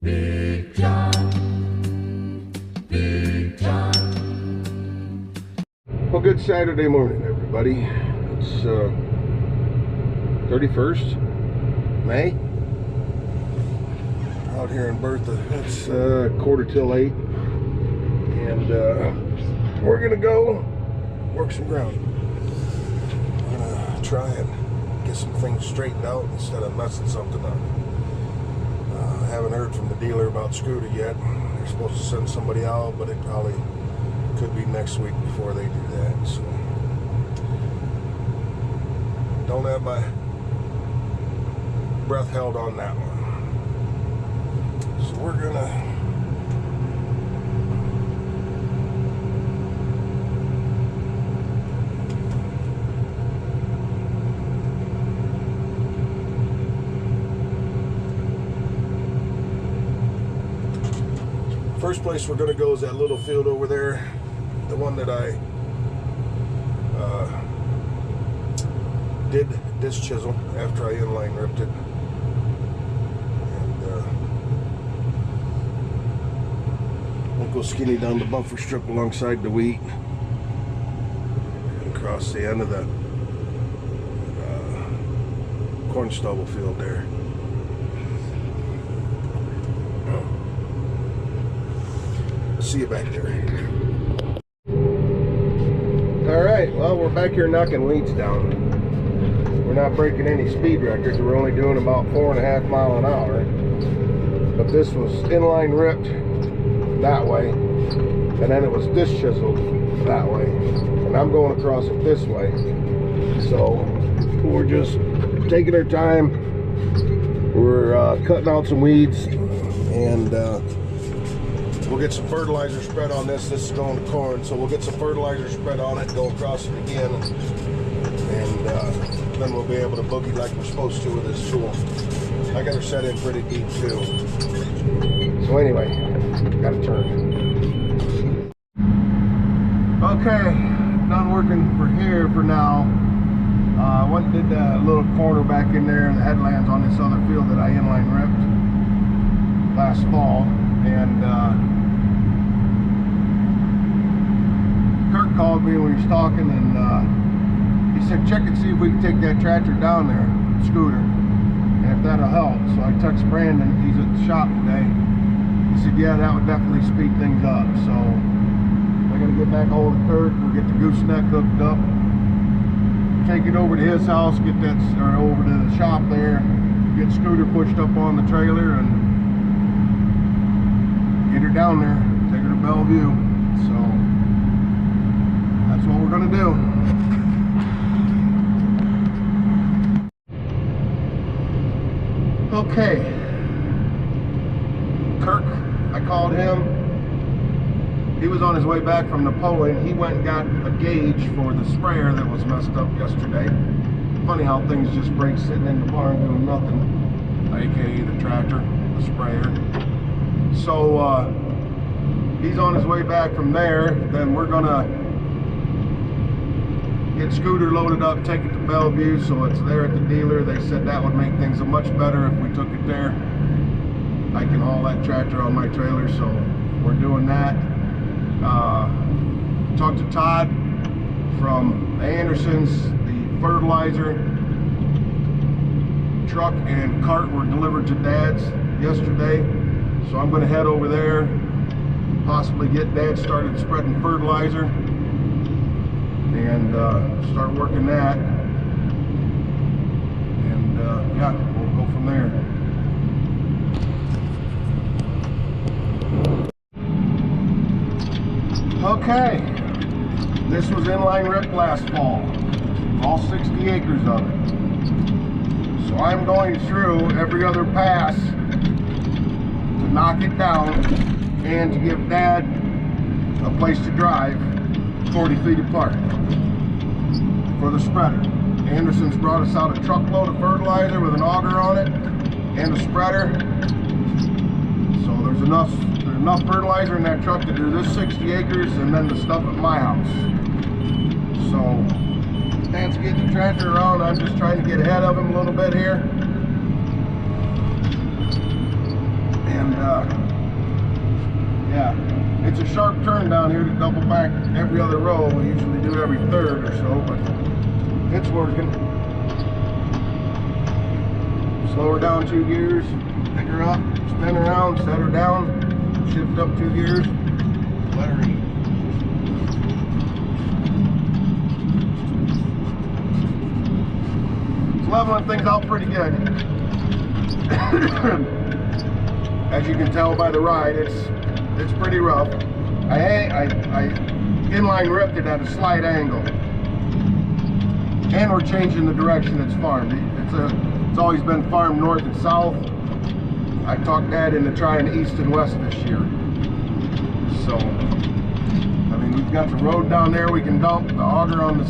Big John, Big John. Well, good Saturday morning, everybody. It's 31st May. Out here in Bertha. It's 7:45, and we're gonna go work some ground. I'm gonna try and get some things straightened out instead of messing something up. I haven't heard from the dealer about Scooter yet. They're supposed to send somebody out, but it probably could be next week before they do that. So don't have my breath held on that one. So we're gonna first place we're going to go is that little field over there, the one that I did disc chisel after I inline ripped it, and we'll go skinny down the buffer strip alongside the wheat and across the end of the corn stubble field there. See you back there. Alright, well, we're back here knocking weeds down. We're not breaking any speed records. We're only doing about 4.5 miles an hour. But this was inline ripped that way, and then it was disc chiseled that way. And I'm going across it this way. So we're just taking our time. We're cutting out some weeds, and we'll get some fertilizer spread on this. This is going to corn, so we'll get some fertilizer spread on it, go across it again, and then we'll be able to boogie like we're supposed to with this tool. I got her set in pretty deep too. So anyway, gotta turn. Okay, done working for here for now. Went and did a little corner back in there, the headlands on this other field that I inline ripped last fall, and Kurt called me when he was talking, and he said check and see if we can take that tractor down there, Scooter, and if that'll help. So I texted Brandon, he's at the shop today. He said yeah, that would definitely speed things up. So I gotta get back hold of Kurt. We'll get the gooseneck hooked up, take it over to his house, get that, or over to the shop there, get Scooter pushed up on the trailer, and get her down there, take her to Bellevue. So that's what we're gonna do. Okay, Kirk, I called him. He was on his way back from Napoleon. He went and got a gauge for the sprayer that was messed up yesterday. Funny how things just break sitting in the barn doing nothing, aka the tractor, the sprayer. So he's on his way back from there. Then we're gonna get Scooter loaded up, take it to Bellevue, so it's there at the dealer. They said that would make things much better if we took it there. I can haul that tractor on my trailer, so we're doing that. Talked to Todd from Anderson's. The fertilizer truck and cart were delivered to Dad's yesterday, so I'm going to head over there, possibly get Dad started spreading fertilizer, and start working that, and yeah, we'll go from there. Okay, this was inline ripped last fall, all 60 acres of it. So I'm going through every other pass to knock it down and to give Dad a place to drive 40 feet apart for the spreader. Anderson's brought us out a truckload of fertilizer with an auger on it and a spreader. So there's enough fertilizer in that truck to do this 60 acres and then the stuff at my house. So Dad's getting the tractor around. I'm just trying to get ahead of him a little bit here. And yeah, it's a sharp turn down here to double back every other row. We usually do every third or so, but it's working. Slow her down 2 gears, pick her up, spin around, set her down, shift up 2 gears, let her eat. It's leveling things out pretty good. As you can tell by the ride, it's pretty rough. I inline ripped it at a slight angle, and we're changing the direction it's farmed. It's always been farmed north and south. I talked Dad into trying east and west this year. So, I mean, we've got the road down there. We can dump the auger on the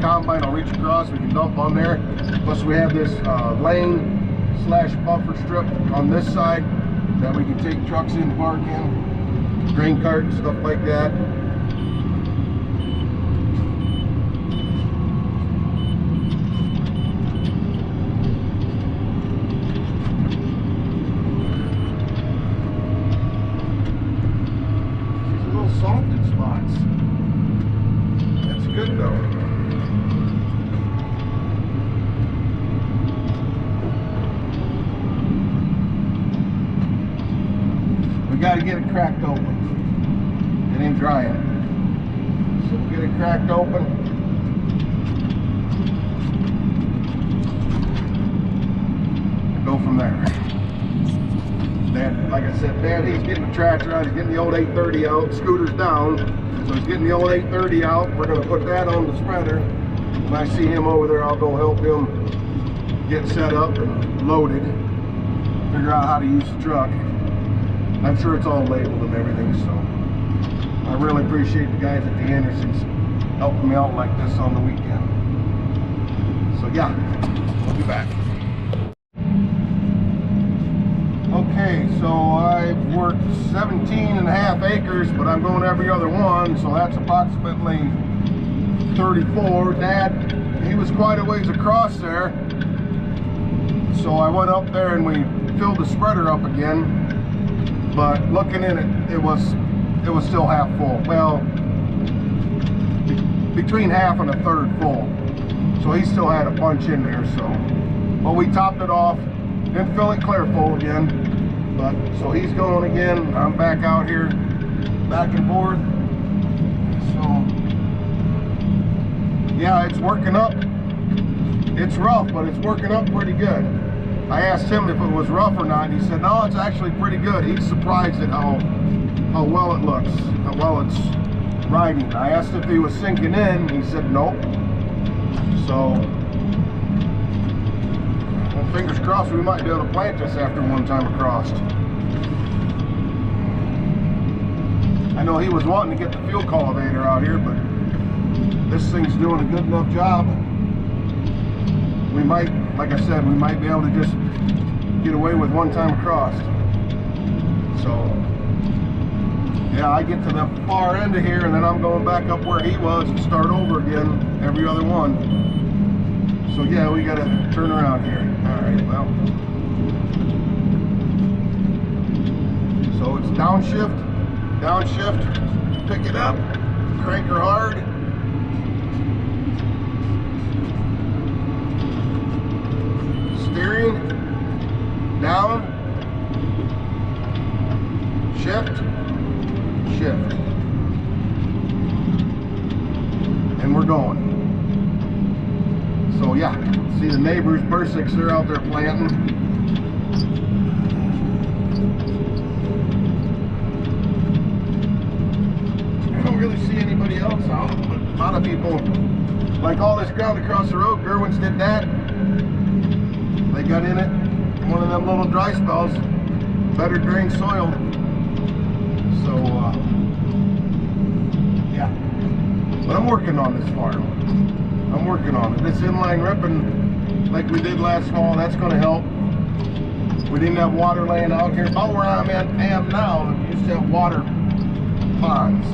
combine. I'll reach across. We can dump on there. Plus, we have this lane / buffer strip on this side that we can take trucks in, park in, grain cart and stuff like that. These little salted spots. That's good though. Got to get it cracked open. It ain't dry yet. So we'll get it cracked open. Go from there. Dad, like I said, Dad, he's getting the tractor out. He's getting the old 830 out. Scooter's down. So he's getting the old 830 out. We're going to put that on the spreader. When I see him over there, I'll go help him get set up and loaded. Figure out how to use the truck. I'm sure it's all labeled and everything, so I really appreciate the guys at the Andersons helping me out like this on the weekend. So yeah, we'll be back. Okay, so I've worked 17.5 acres, but I'm going every other one, so that's approximately 34. Dad, he was quite a ways across there, so I went up there and we filled the spreader up again. But looking in it, it was still half full. Well, between half and a third full. So he still had a bunch in there. So, but we topped it off, didn't fill it clear full again. But so he's going again. I'm back out here, back and forth. So yeah, it's working up. It's rough, but it's working up pretty good. I asked him if it was rough or not, and he said, no, it's actually pretty good. He's surprised at how well it looks, how well it's riding. I asked if he was sinking in, he said nope. So, well, fingers crossed we might be able to plant this after one time across. I know he was wanting to get the fuel cultivator out here, but this thing's doing a good enough job. We might, like I said, we might be able to just get away with one time across. So, yeah, I get to the far end of here and then I'm going back up where he was and start over again every other one. So yeah, we gotta turn around here. Alright, well. So it's downshift, pick it up, crank her hard. Steering, down, shift, and we're going. So yeah, see the neighbors, Bursiks, they're out there planting. I don't really see anybody else out, but a lot of people, like all this ground across the road, Gerwins did that. They got in it, one of them little dry spells, better drained soil. So, yeah. But I'm working on this farm. I'm working on it. This inline ripping, like we did last fall, that's going to help. We didn't have water laying out here. About where I am now, we used to have water ponds,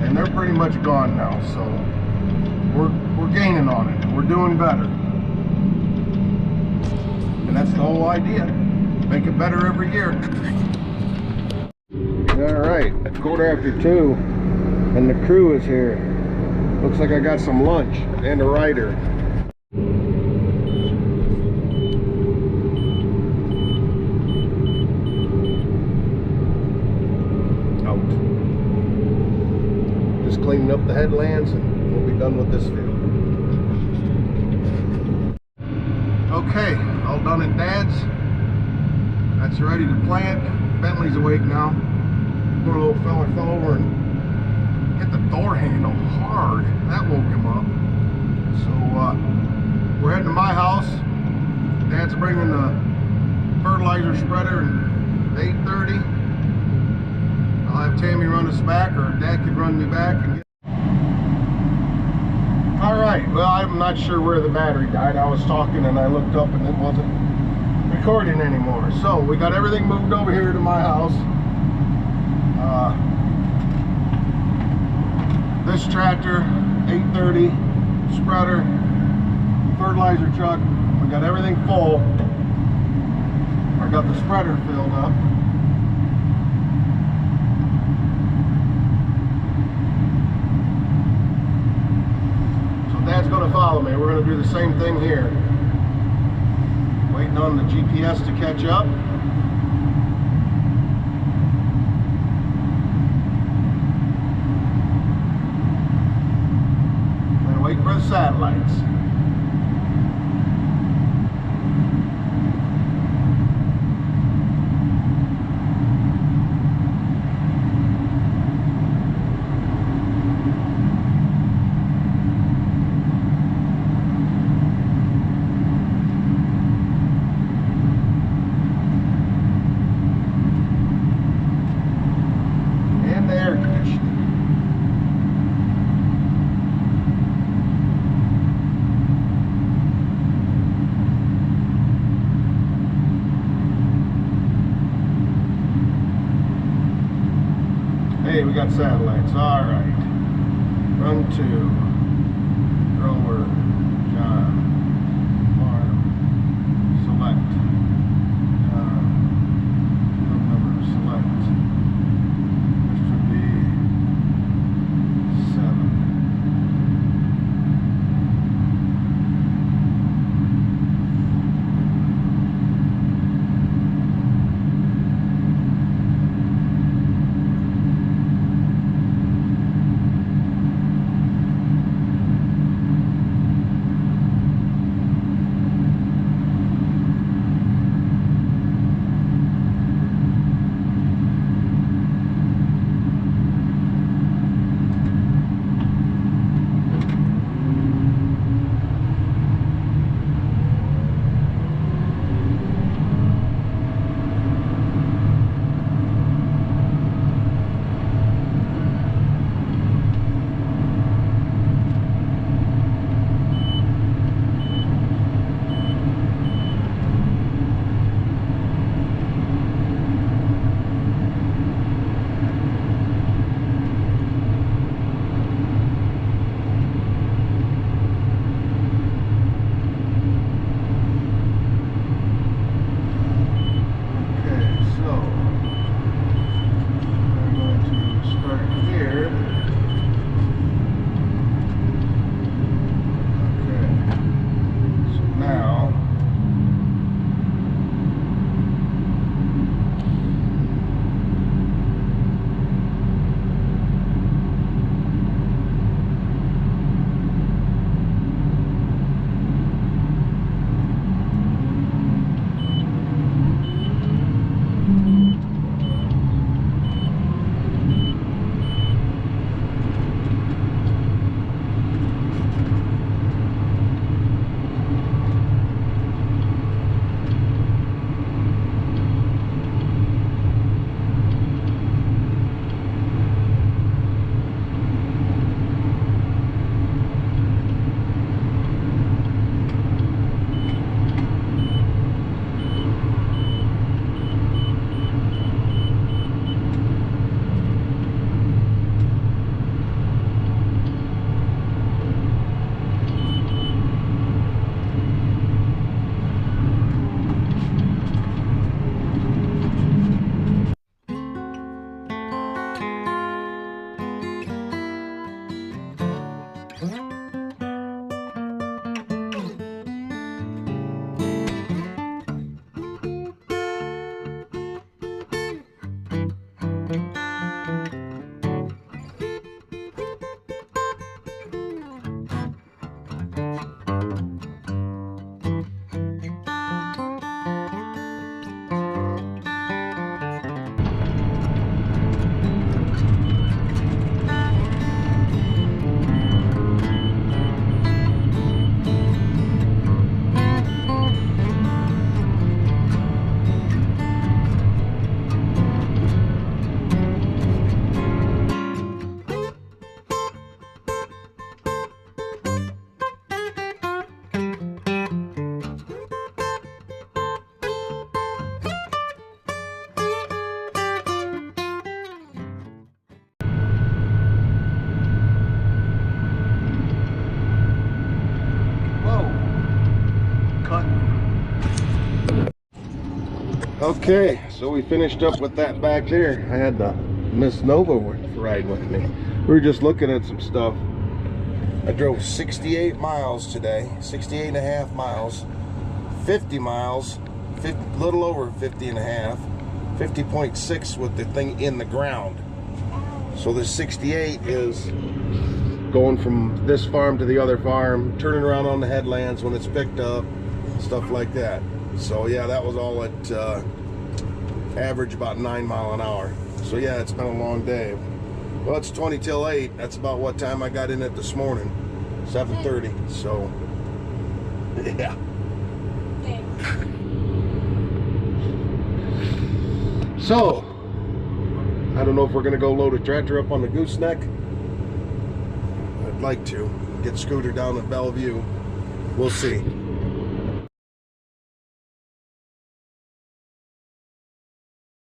and they're pretty much gone now. So, we're gaining on it. We're doing better. And that's the whole idea. Make it better every year. Alright, 2:15, and the crew is here. Looks like I got some lunch and a rider. Out. Just cleaning up the headlands and we'll be done with this field. Okay, all done at Dad's. That's ready to plant. Bentley's awake now. Poor little fella fell over and hit the door handle hard. That woke him up. So we're heading to my house. Dad's bringing the fertilizer spreader at 8:30. I'll have Tammy run us back, or Dad could run me back. All right, well, I'm not sure where the battery died. I was talking and I looked up and it wasn't recording anymore. So we got everything moved over here to my house. This tractor, 830, spreader, fertilizer truck, we got everything full. I got the spreader filled up. So Dad's gonna follow me. We're gonna do the same thing here. Waiting on the GPS to catch up. Wait for the satellites. And the air conditioning. Hey, we got satellites. All right. Run to grower, John, farm, select, field number, select, Mr. B, 7. Okay, so we finished up with that back there. I had the Miss Nova ride with me. We were just looking at some stuff. I drove 68 miles today, 68 and a half miles, 50 miles, a little over 50 and a half, 50.6 with the thing in the ground. So the 68 is going from this farm to the other farm, turning around on the headlands when it's picked up, stuff like that. So yeah, that was all at average about 9 miles an hour. So yeah, it's been a long day. Well, it's 20 till 8. That's about what time I got in it this morning, 7:30. So yeah. So I don't know if we're gonna go load a tractor up on the gooseneck. I'd like to get Scooter down at Bellevue. We'll see.